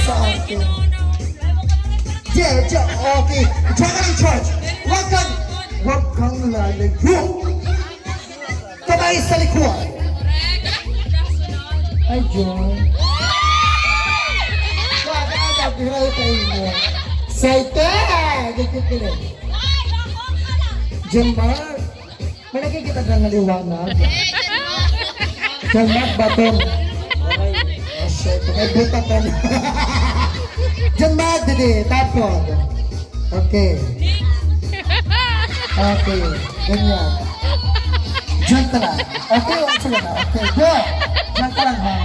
sa akin. Yeah, okay. Tsaka in charge. Huwag kang lalayo. Kamay sa likod. Ay, John. Bakit pirayo kayo mo? Saite! Dito kilo. John Mark. May nakikita ka ng liwanag. John Mark, baton. Oh, shit. May buta ka na. John Mark, didi. Tapon. Okay. Okay. Ganyan. John ka lang. Okay, wala sila na. Okay, go. John ka lang, ha?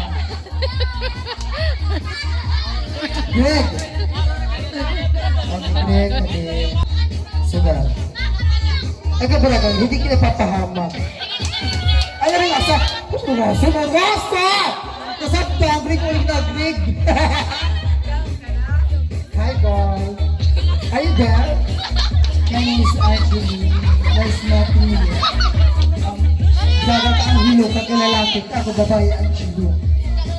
Greg. Okay, Greg. Sige. Ay, kabala kang, hindi kita papahamak. Ay, rin asa. Sumurasa! Kasapto, ang Greg ulit na, Greg. Hi, boy. Are you there? My name is Archie. Nice meeting you. Dagat ang hilo, kakilalapit. Ako babae ang chilo.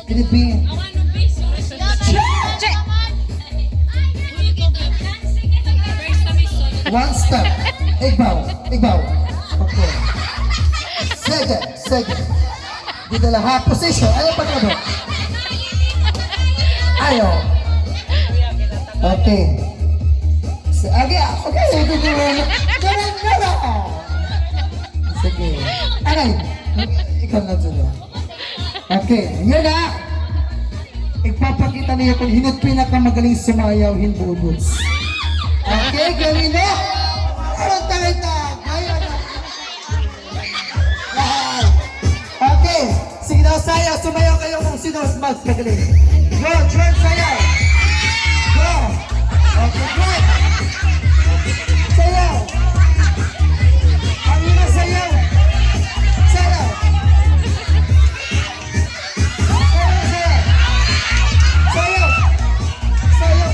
Pilipin. One step. Igbaw. Okay. Sige. Dito lang ha. Position. Ayaw pa ka. Ayaw. Okay. Okay. Sige. Aray. Ikaw na dyan. Okay. Yan na. Ipapakita niya kung hinot pinakamagaling sumayaw, hinbubuts. Okay, gawin na. Anong tawid na? Ngayon na. Okay. Sige daw, sayaw. Sumayaw kayo kung sino mas magaling. Go, turn sayaw. Go. Okay, good. Sayaw. Ang ina sayaw. Sayaw. Sayaw.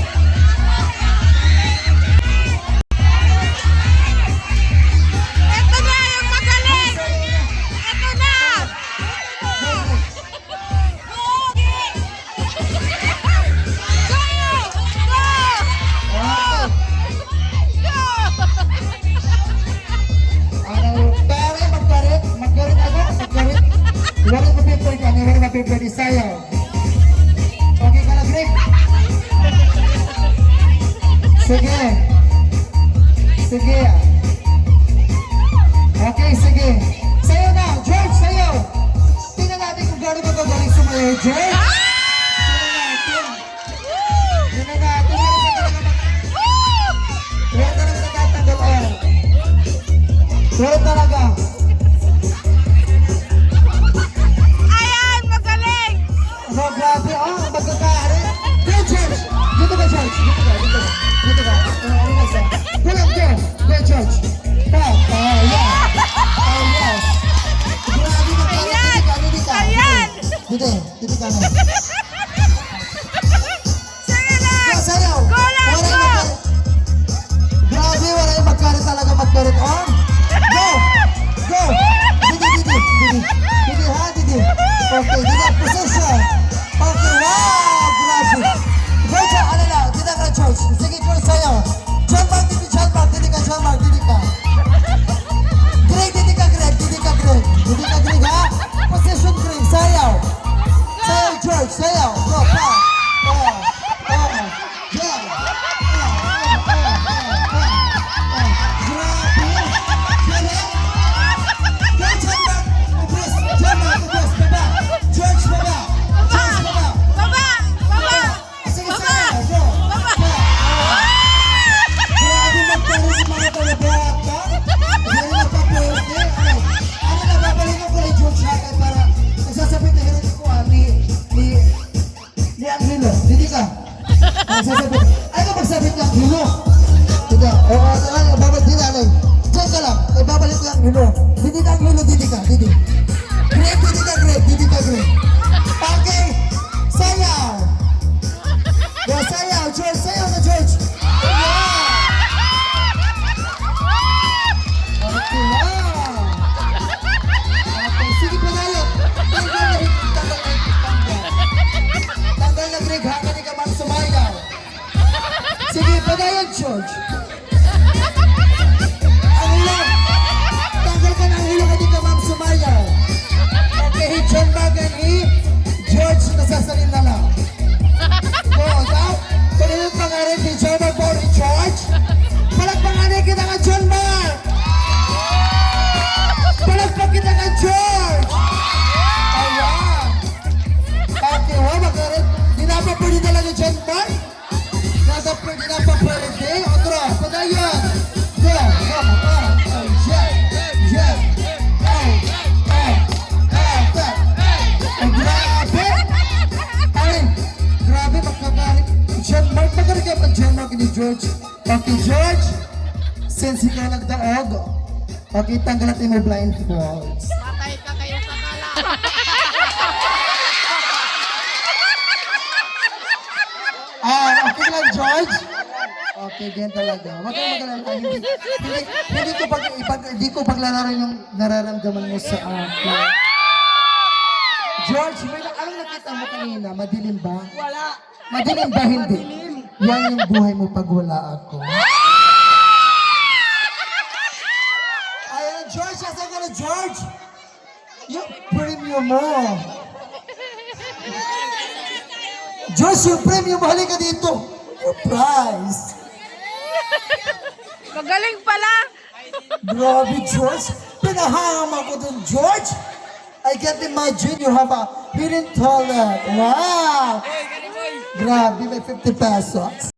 Ito na yung magaling! Ito na! Wala mapipwede sayaw. Okay ka na, Greg? Sige. Okay, sige. Sayaw na. George, sayaw. Tingnan natin kung gano'n ka galing sumayaw, George. Tingnan natin. Huwag ka lang nagtatanggal. Huwag talaga. Oh, grabe. Oh, magkakaari. Go, George! Dito ka, George. Dito ka. Go lang, George. Go, George. Oh, yeah. Oh, yes. Grabe na pala. Dito ka na. Sige lang! Sayaw. Go lang, go! Grabe, wala yung magkarit talaga magkarit. Oh, go! Didi, ha, Didi. Okay, Didi, position. Okay, wow! Grabe! George, ano na? Dito ka, George. Sige, George, sayaw. John Mark, didi ka. Greg, ha? Position, Greg, sayaw. Sayaw, George, sayaw. Go, pa. Yeah. George, baba. Sige, sayaw. Go. Grabe magkaroon sa mga talabata. Hindi na papwerte. Ano na, babalikan ko kay George Hackett para nagsasabit na ganun ko ni Angelo. Didi George. Ang hilo. Tanggal ka ng hilo ka dito, Ma'am Sumaya. Okay, John Bagan, George, nasasalin na lang. Go, daw. Kanina pangalan ni John Bagan, George. Palagpangalan kita ka, John Bagan. Palagpag kita ka, George. Ayan. Okay, magalit. Di na pa pwede talaga, John Bagan. Di na pa pwede. Otro, padayon. Go, come on. Oh, yeah, yeah. Grabe! Ay, grabe magkagalit. John Mark, magalit ka pa John Mark ni George. Okay, George, since ikaw nagdaog, okay, tanggal natin mo blindfolds. Patay ka kayo sa kala. Okay lang, George? Okay, ganyan talaga. Huwag kang magalala. Hindi ko paglalaran yung nararamdaman mo sa akin. George, anong nakita mo kanina? Madilim ba? Wala. Madilim ba hindi? Yan yung buhay mo pag wala ako. Ayan, George, asa ka na, George? Yung premium mo. George, yung premium mo, halika dito. Your prize. Magaling pala. Grabe, George. Pinahangam ako dun, George. I can't imagine you have a hidden toilet. Wow! Grabe, may 50 pesos.